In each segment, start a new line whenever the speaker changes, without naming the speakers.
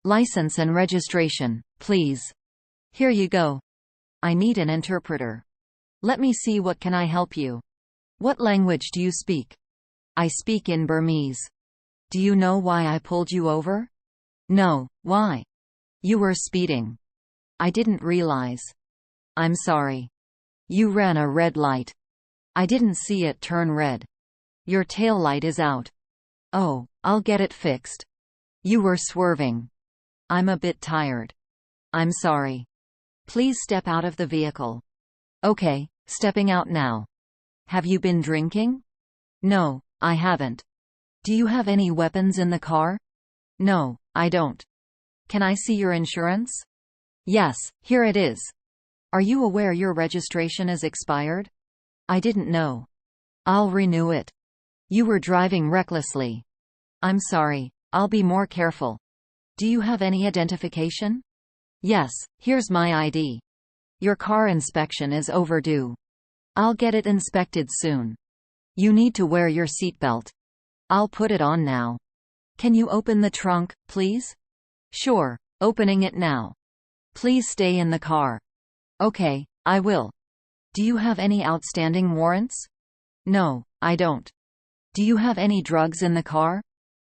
License and registration, please. Here you go. I need an interpreter. Let me see, what can I help you? What language do you speak? I speak in Burmese. Do you know why I pulled you over? No, why? You were speeding. I didn't realize. I'm sorry. You ran a red light. I didn't see it turn red. Your taillight is out. Oh, I'll get it fixed. You were swerving. I'm a bit tired. I'm sorry. Please step out of the vehicle. Okay, stepping out now. Have you been drinking? No, I haven't. Do you have any weapons in the car? No, I don't. Can I see your insurance? Yes, here it is. Are you aware your registration is expired? I didn't know. I'll renew it. You were driving recklessly. I'm sorry, I'll be more careful. Do you have any identification? Yes, here's my ID. Your car inspection is overdue. I'll get it inspected soon. You need to wear your seatbelt. I'll put it on now. Can you open the trunk, please? Sure, opening it now. Please stay in the car. Okay, I will. Do you have any outstanding warrants? No, I don't. Do you have any drugs in the car?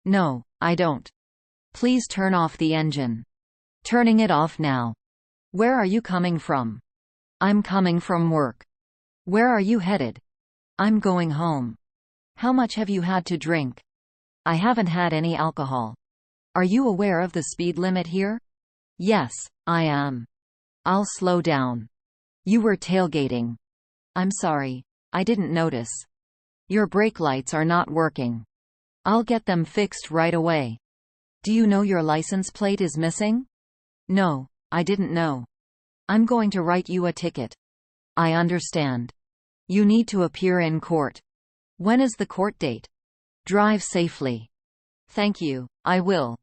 No, I don't. Please turn off the engine. Turning it off now. Where are you coming from? I'm coming from work. Where are you headed? I'm going home. How much have you had to drink? I haven't had any alcohol. Are you aware of the speed limit here? Yes, I am. I'll slow down. You were tailgating. I'm sorry, I didn't notice. Your brake lights are not working. I'll get them fixed right away. Do you know your license plate is missing? No, I didn't know. I'm going to write you a ticket. I understand. You need to appear in court. When is the court date? Drive safely. Thank you, I will.